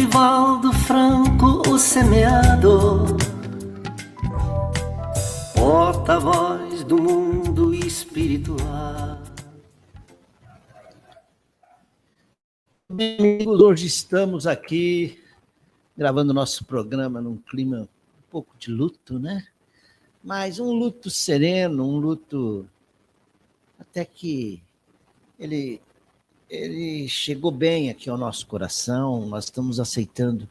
Edivaldo Franco, o semeador, porta-voz do mundo espiritual. Bem, amigos, hoje estamos aqui gravando nosso programa num clima um pouco de luto, né? Mas um luto sereno, um luto até que ele chegou bem aqui ao nosso coração. Nós estamos aceitando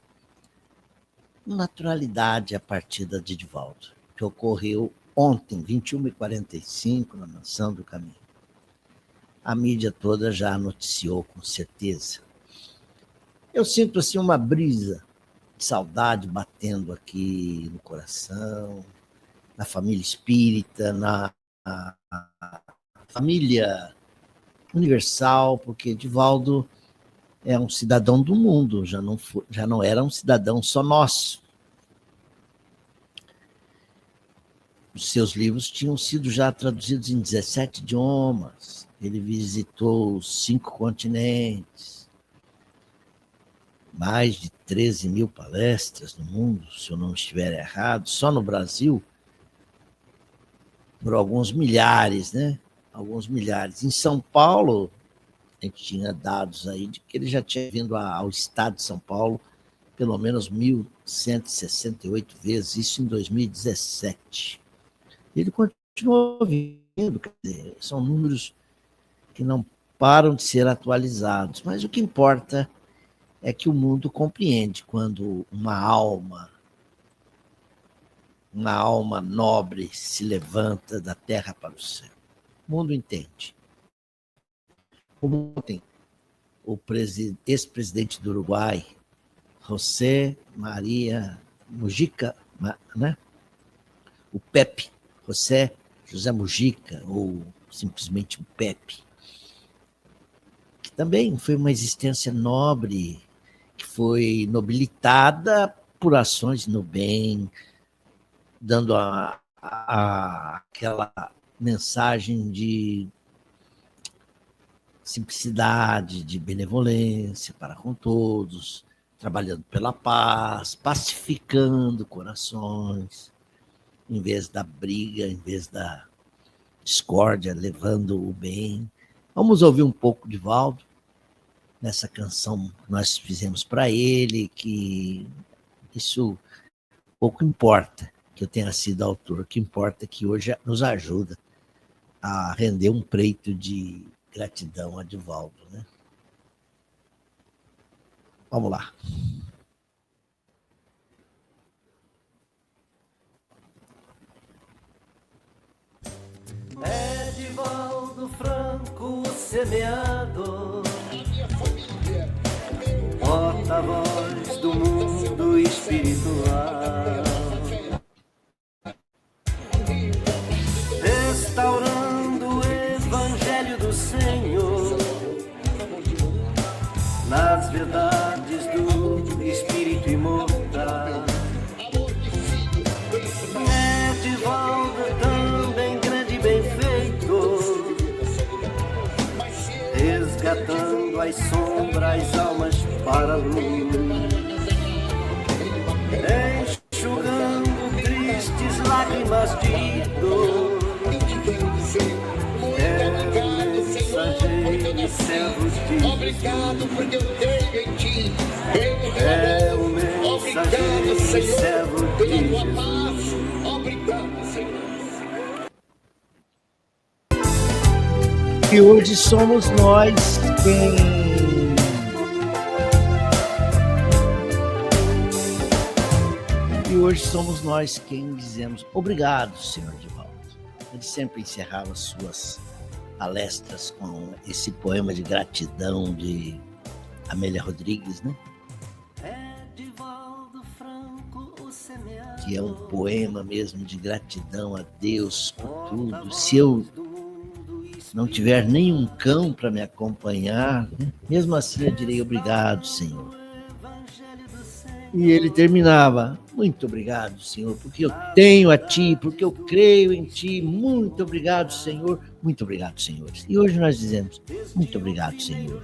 com naturalidade a partida de Edivaldo, que ocorreu ontem, 21h45, na Mansão do Caminho. A mídia toda já noticiou com certeza. Eu sinto assim uma brisa de saudade batendo aqui no coração, na família espírita, na família universal, porque Edivaldo é um cidadão do mundo, já não era um cidadão só nosso. Os seus livros tinham sido já traduzidos em 17 idiomas, ele visitou 5 continentes, mais de 13 mil palestras no mundo, se eu não estiver errado, só no Brasil, por alguns milhares, né? Alguns milhares. Em São Paulo, a gente tinha dados aí de que ele já tinha vindo ao estado de São Paulo pelo menos 1.168 vezes, isso em 2017. Ele continuou vindo, quer dizer, são números que não param de ser atualizados, mas o que importa é que o mundo compreende quando uma alma nobre se levanta da terra para o céu. O mundo entende. Ontem, o ex-presidente do Uruguai, José Maria Mujica, né? O Pepe, José Mujica, ou simplesmente o Pepe, que também foi uma existência nobre, que foi nobilitada por ações no bem, dando aquela mensagem de simplicidade, de benevolência para com todos, trabalhando pela paz, pacificando corações, em vez da briga, em vez da discórdia, levando o bem. Vamos ouvir um pouco de Edivaldo nessa canção que nós fizemos para ele, que isso pouco importa que eu tenha sido autor, o que importa é que hoje nos ajuda a render um preito de gratidão a Edivaldo, né? Vamos lá. Edivaldo Franco, o semeador, porta-voz do mundo espiritual, restaurando o evangelho do Senhor nas verdades do espírito imortal. Edivaldo também grande benfeitor, resgatando as sombras, almas para a luz, enxugando tristes lágrimas de dor. É o mensageiro e servo de Jesus. Obrigado porque eu tenho em ti. É o mensageiro e servo de Jesus. Obrigado, Senhor. E hoje somos nós quem dizemos obrigado, Senhor Edivaldo. Ele sempre encerrava suas palestras com esse poema de gratidão de Amélia Rodrigues, né? Que é um poema mesmo de gratidão a Deus por tudo. Se eu não tiver nenhum cão para me acompanhar, né? Mesmo assim eu direi obrigado, Senhor. E ele terminava, muito obrigado, Senhor, porque eu tenho a Ti, porque eu creio em Ti, muito obrigado, Senhor, muito obrigado, Senhor. E hoje nós dizemos, muito obrigado, Senhor.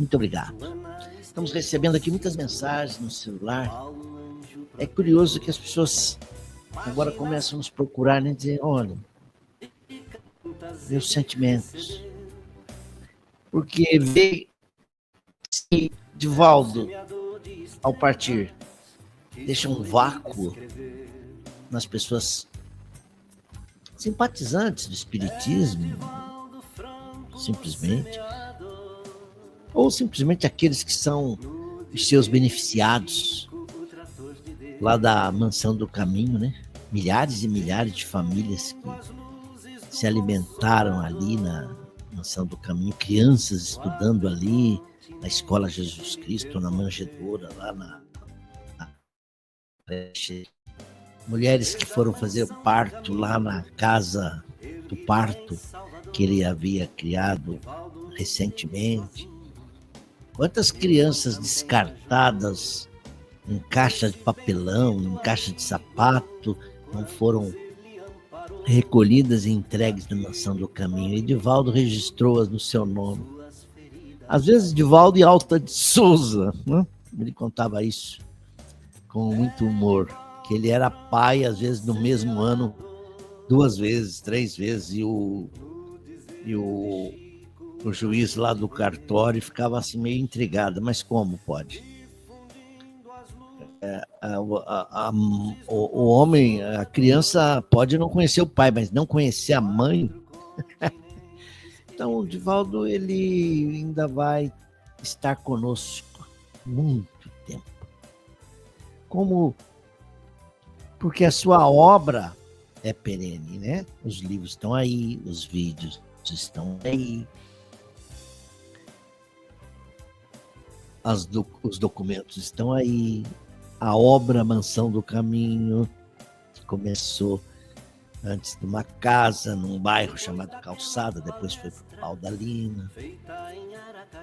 Muito obrigado. Estamos recebendo aqui muitas mensagens no celular. É curioso que as pessoas agora começam a nos procurar, né? Dizer, olha, meus sentimentos. Porque vê que Divaldo, ao partir, deixa um vácuo nas pessoas simpatizantes do espiritismo, simplesmente, ou simplesmente aqueles que são os seus beneficiados lá da Mansão do Caminho, né? Milhares e milhares de famílias que se alimentaram ali na Mansão do Caminho, crianças estudando ali na Escola Jesus Cristo, na manjedoura, lá na creche, mulheres que foram fazer parto lá na casa do parto que ele havia criado recentemente. Quantas crianças descartadas em caixa de papelão, em caixa de sapato, não foram recolhidas e entregues na Mansão do Caminho. E Divaldo registrou-as no seu nome. Às vezes, Divaldo e Alta de Souza, né? Ele contava isso com muito humor, que ele era pai, às vezes, no mesmo ano, 2 vezes, 3 vezes, e o juiz lá do cartório ficava assim meio intrigado, mas como pode? O homem, a criança pode não conhecer o pai, mas não conhecer a mãe. Então, o Divaldo, ele ainda vai estar conosco muito tempo. Porque a sua obra é perene, né? Os livros estão aí, os vídeos estão aí, os documentos estão aí, a obra Mansão do Caminho, que começou antes numa casa, num bairro chamado Calçada, depois foi para o Pau da Lina,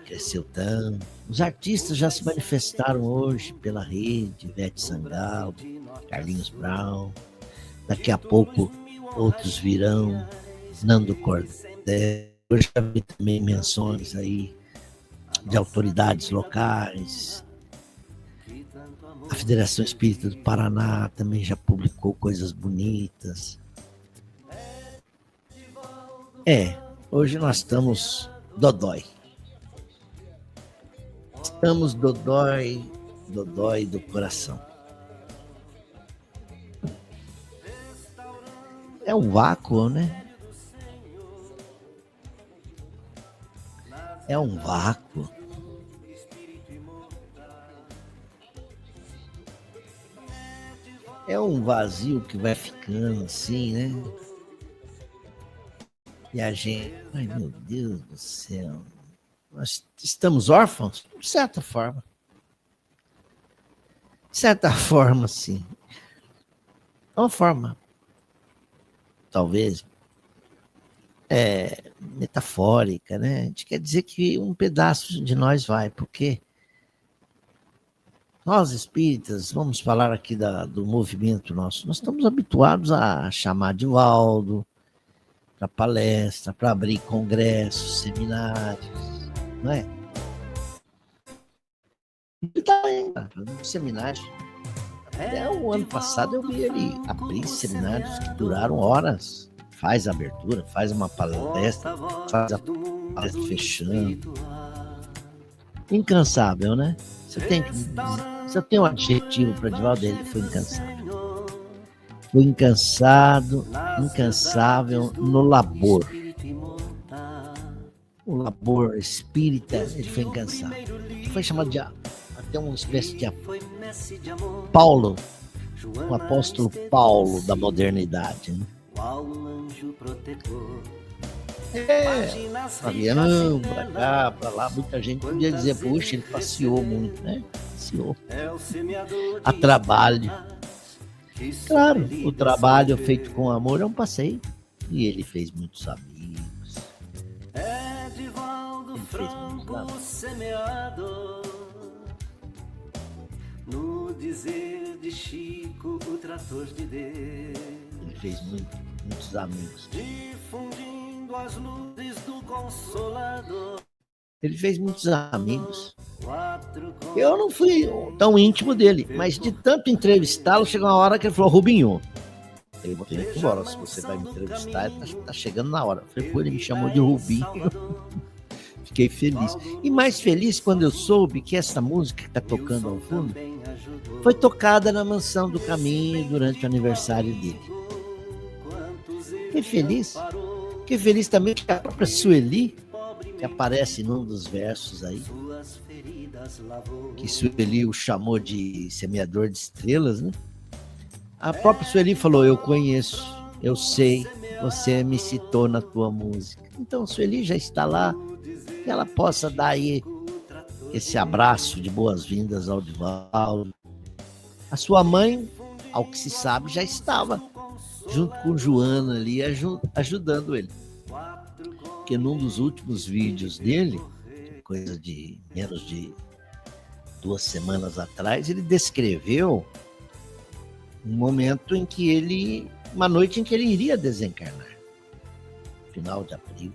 cresceu tanto. Os artistas já se manifestaram hoje pela rede, Ivete Sangalo, Carlinhos Brown, daqui a pouco outros virão, Nando Cordel. Eu já vi também menções aí de autoridades locais. A Federação Espírita do Paraná também já publicou coisas bonitas. Hoje nós estamos dodói. Estamos dodói do coração. É um vácuo, né? É um vácuo. É um vazio que vai ficando assim, né? E a gente, ai meu Deus do céu, nós estamos órfãos? De certa forma. De certa forma, sim. É uma forma, talvez, metafórica, né? A gente quer dizer que um pedaço de nós vai, porque nós espíritas, vamos falar aqui do movimento nosso, nós estamos habituados a chamar Divaldo para palestra, para abrir congressos, seminários, não é? Ele está ainda fazendo seminários. Até o ano passado eu vi ele abrir seminários que duraram horas. Faz a abertura, faz uma palestra, faz a palestra fechando. Incansável, né? Você tem um adjetivo para Divaldo, ele foi incansável. Foi incansável no labor. O labor espírita, ele foi incansável. Ele foi chamado de até uma espécie de Paulo, o apóstolo Paulo da modernidade, né? Fabiano, pra cá, pra lá, muita gente podia dizer, puxa, ele passeou muito, né? Passeou. A trabalho. Claro, o trabalho feito com amor é um passeio. E ele fez muitos amigos. Ele fez muitos amigos. No dizer de Chico, o trator de Deus. Ele fez muitos amigos. Difundindo as luzes do Consolador. Ele fez muitos amigos. Eu não fui tão íntimo dele, mas de tanto entrevistá-lo, chegou uma hora que ele falou: Rubinho, eu vou ter que ir embora, se você vai me entrevistar, tá chegando na hora. Eu falei: pô, ele me chamou de Rubinho. Fiquei feliz. E mais feliz quando eu soube que essa música que está tocando ao fundo foi tocada na Mansão do Caminho durante o aniversário dele. Fiquei feliz. Fiquei feliz também que a própria Sueli, que aparece num dos versos aí, que Sueli o chamou de semeador de estrelas, né? A própria Sueli falou: eu conheço, eu sei, você me citou na tua música. Então Sueli já está lá, que ela possa dar aí esse abraço de boas-vindas ao Divaldo. A sua mãe, ao que se sabe, já estava junto com Joana ali, ajudando ele. Porque num dos últimos vídeos dele, coisa de menos de 2 semanas atrás, ele descreveu um momento em que ele, uma noite em que ele iria desencarnar, final de abril,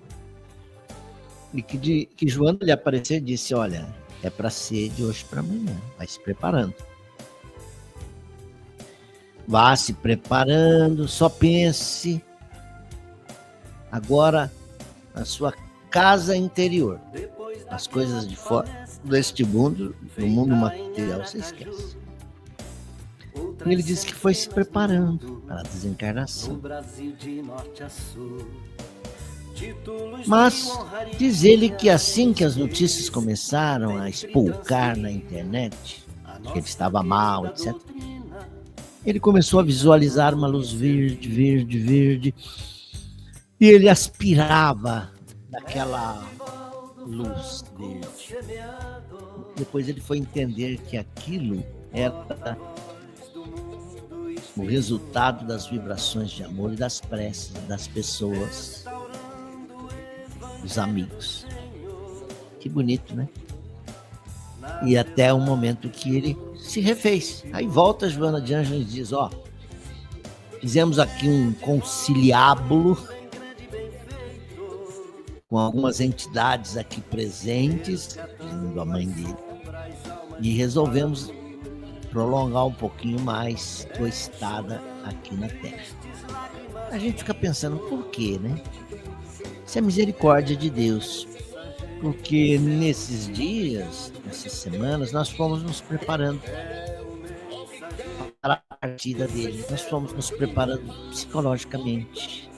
e que Joana lhe apareceu e disse: olha, é para ser de hoje para amanhã, vai se preparando. Vá se preparando, só pense agora na sua casa interior. As coisas de fora deste mundo, do mundo material, você esquece. E ele disse que foi se preparando para a desencarnação. Mas diz ele que assim que as notícias começaram a espolcar na internet, que ele estava mal, etc., ele começou a visualizar uma luz verde, verde, verde, e ele aspirava daquela luz verde. Depois ele foi entender que aquilo era o resultado das vibrações de amor e das preces das pessoas, dos amigos. Que bonito, né? E até o momento que ele se refez. Aí volta a Joana de Ângeles e diz: ó, fizemos aqui um conciliábulo com algumas entidades aqui presentes, incluindo a mãe dele, e resolvemos prolongar um pouquinho mais tua estada aqui na Terra. A gente fica pensando, por quê, né? Isso é misericórdia de Deus, porque nesses dias, nessas semanas, nós fomos nos preparando para a partida dele, nós fomos nos preparando psicologicamente.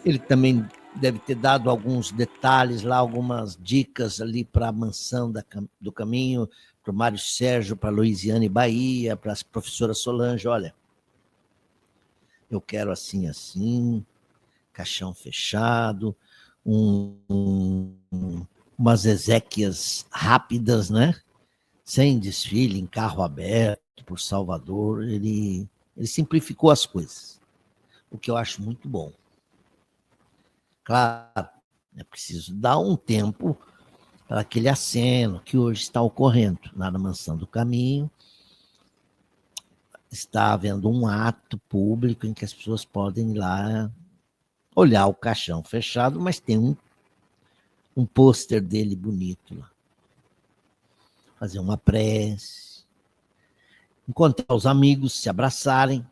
Ele também deve ter dado alguns detalhes lá, algumas dicas ali para a Mansão do Caminho, para o Mário Sérgio, para a Luiziane Bahia, para a professora Solange: olha, eu quero assim, assim, caixão fechado, umas exéquias rápidas, né? Sem desfile, em carro aberto, por Salvador. Ele simplificou as coisas, o que eu acho muito bom. Claro, é preciso dar um tempo para aquele aceno que hoje está ocorrendo lá na Mansão do Caminho. Está havendo um ato público em que as pessoas podem ir lá olhar o caixão fechado, mas tem um pôster dele bonito lá. Fazer uma prece, encontrar os amigos, se abraçarem.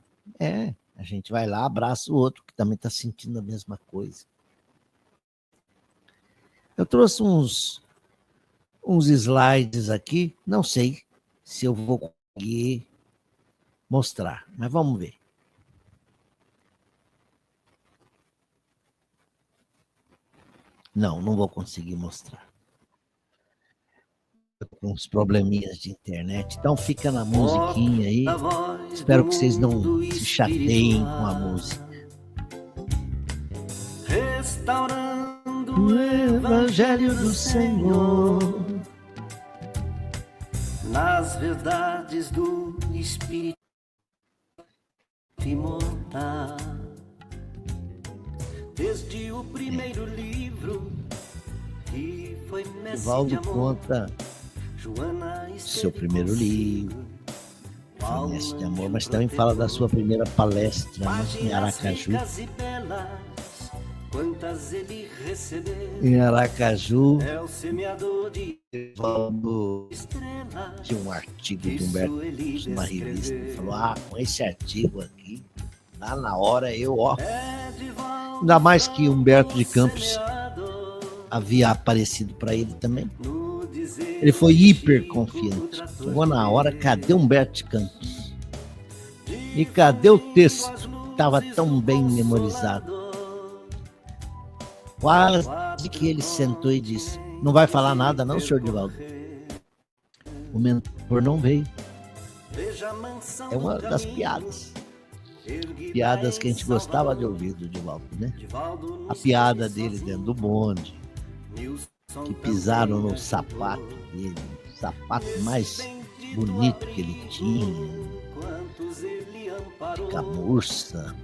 A gente vai lá, abraça o outro que também está sentindo a mesma coisa. Eu trouxe uns slides aqui, não sei se eu vou conseguir mostrar, mas vamos ver. Não vou conseguir mostrar. Com uns probleminhas de internet, então fica na musiquinha aí. Espero que vocês não se chateiem com a música. Restaurando o Evangelho do Senhor nas verdades do Espírito imortal. Desde o primeiro livro que foi Divaldo conta seu primeiro livro, Foi Mestre de Amor, mas também fala da sua primeira palestra, né, em Aracaju. quantas ele recebeu. Em Aracaju, É o semeador de Divaldo estrelas. tinha um artigo de Humberto Campos numa revista. Ele falou: com esse artigo aqui, lá na hora eu, É Divaldo, ainda mais que Humberto de Campos semeador, havia aparecido para ele também. no dizer Ele foi hiper confiante. Chegou na hora, cadê Humberto de Campos? E cadê o texto? Estava tão bem memorizado. Quase que ele sentou e disse: não vai falar nada não, senhor Divaldo? O mentor não veio. É uma das piadas. Piadas que a gente gostava de ouvir do Divaldo, né? A piada dele dentro do bonde, que pisaram no sapato dele, o sapato mais bonito que ele tinha, de camurça.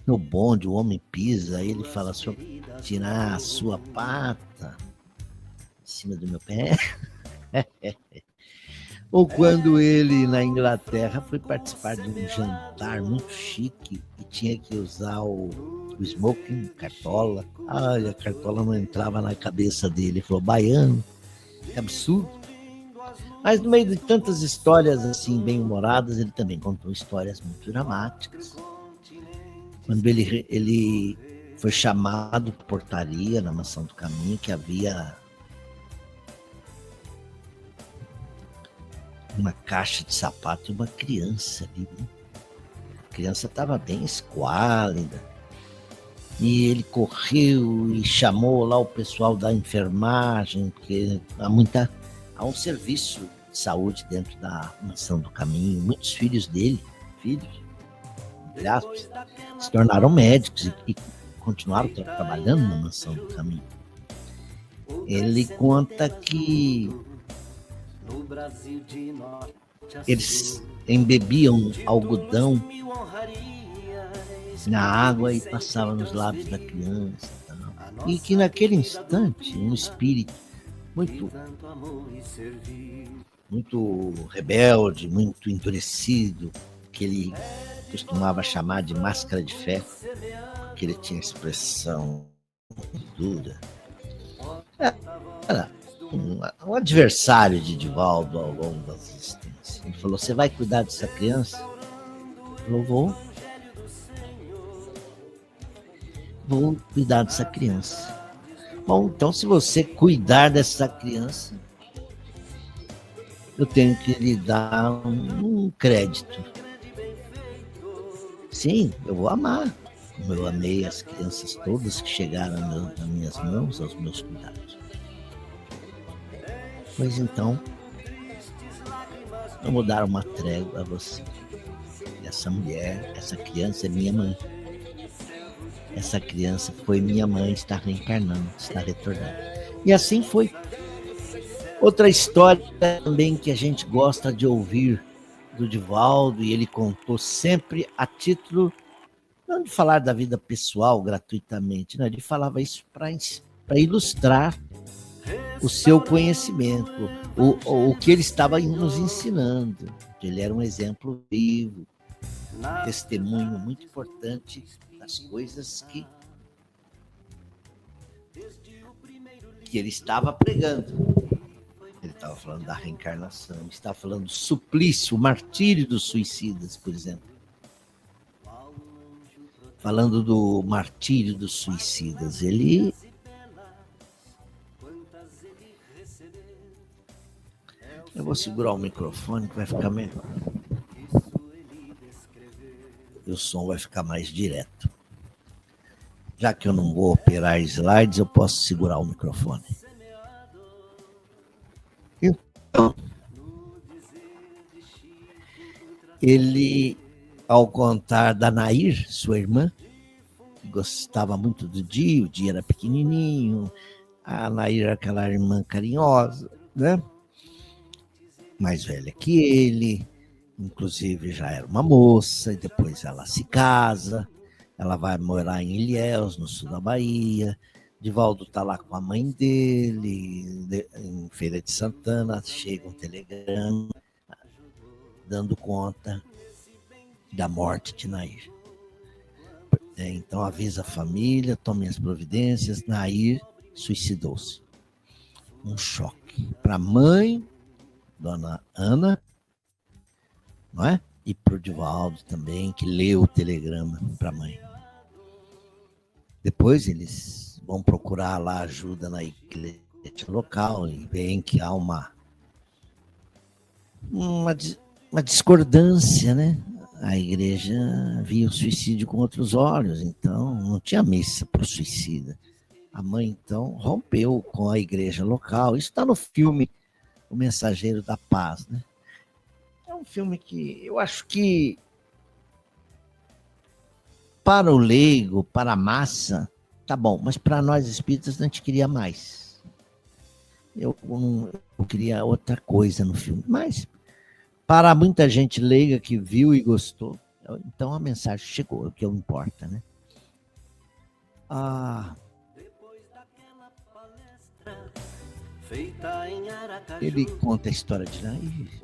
No bonde, o homem pisa, ele fala: "Senhor, tirar a sua pata em cima do meu pé." Ou quando ele, na Inglaterra, foi participar de um jantar muito chique e tinha que usar o smoking, cartola. Ai, a cartola não entrava na cabeça dele. Ele falou: baiano, que absurdo. Mas no meio de tantas histórias assim, bem-humoradas, ele também contou histórias muito dramáticas. Quando ele foi chamado por portaria na Mansão do Caminho, que havia uma caixa de sapato e uma criança ali, né? A criança estava bem esquálida. E ele correu e chamou lá o pessoal da enfermagem, porque há um serviço de saúde dentro da Mansão do Caminho. Muitos filhos dele, entre aspas, se tornaram médicos e continuaram trabalhando na Mansão do Caminho. Ele conta que eles embebiam algodão na água e passavam nos lábios da criança. E que naquele instante, um espírito muito rebelde, muito endurecido, que ele costumava chamar de máscara de ferro, porque ele tinha expressão dura. Era um adversário de Divaldo ao longo da existência. Ele falou: você vai cuidar dessa criança? Ele falou: vou cuidar dessa criança. Bom, então se você cuidar dessa criança, eu tenho que lhe dar um crédito. Sim, eu vou amar, como eu amei as crianças todas que chegaram nas minhas mãos, aos meus cuidados. Pois então, eu vou dar uma trégua a você. Essa mulher, essa criança é minha mãe. Essa criança foi minha mãe, está reencarnando, está retornando. E assim foi. Outra história também que a gente gosta de ouvir do Divaldo, e ele contou sempre a título, não de falar da vida pessoal gratuitamente, né? Ele falava isso para ilustrar o seu conhecimento, o que ele estava nos ensinando. Ele era um exemplo vivo, um testemunho muito importante das coisas que ele estava pregando. Ele estava falando da reencarnação, estava falando do suplício, o martírio dos suicidas, por exemplo. Falando do martírio dos suicidas, ele... Eu vou segurar o microfone que vai ficar melhor. E o som vai ficar mais direto. Já que eu não vou operar slides, eu posso segurar o microfone. Então, ele, ao contar da Nair, sua irmã, que gostava muito do Di, o Di era pequenininho, a Nair era aquela irmã carinhosa, né? Mais velha que ele, inclusive já era uma moça, e depois ela se casa, ela vai morar em Ilhéus, no sul da Bahia. Divaldo está lá com a mãe dele, em Feira de Santana, chega um telegrama dando conta da morte de Nair. Então avisa a família, tome as providências. Nair suicidou-se. Um choque para a mãe, dona Ana, não é? E para o Divaldo também, que leu o telegrama para a mãe. Depois eles vão procurar lá ajuda na igreja local e veem que há uma discordância, né? A igreja via o suicídio com outros olhos, então não tinha missa para o suicida. A mãe, então, rompeu com a igreja local. Isso está no filme O Mensageiro da Paz, né? É um filme que eu acho que para o leigo, para a massa, tá bom, mas para nós espíritas a gente queria mais. Eu queria outra coisa no filme, mas para muita gente leiga que viu e gostou, então a mensagem chegou, é o que importa, né? Ele conta a história de Nair.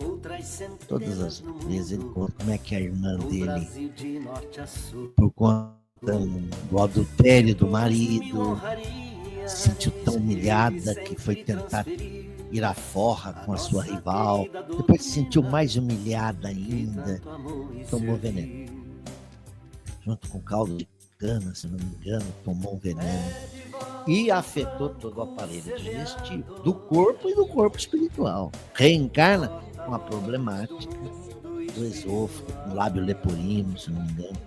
Todas as vezes ele conta como é que a irmã dele, por conta do adultério do marido, se sentiu tão humilhada que foi tentar ir à forra com a sua rival. Depois se sentiu mais humilhada ainda, tomou veneno. Junto com caldo de cana, se não me engano, tomou um veneno. E afetou todo o aparelho digestivo, do corpo e do corpo espiritual. Reencarna com a problemática do esôfago, com o lábio leporino, se não me engano.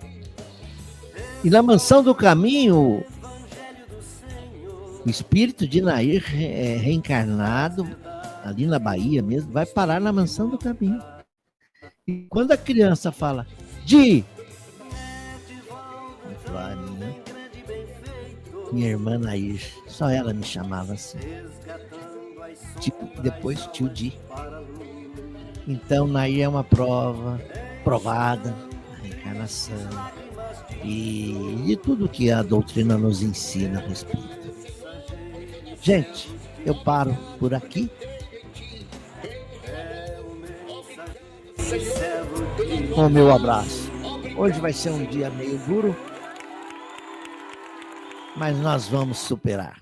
E na Mansão do Caminho, o espírito de Nair reencarnado, ali na Bahia mesmo, vai parar na Mansão do Caminho. E quando a criança fala, minha irmã Nair, só ela me chamava assim. Depois tio Di. Então Nair é uma prova provada, a reencarnação e de tudo que a doutrina nos ensina a respeito. Gente, eu paro por aqui. Com o meu abraço. Hoje vai ser um dia meio duro, mas nós vamos superar.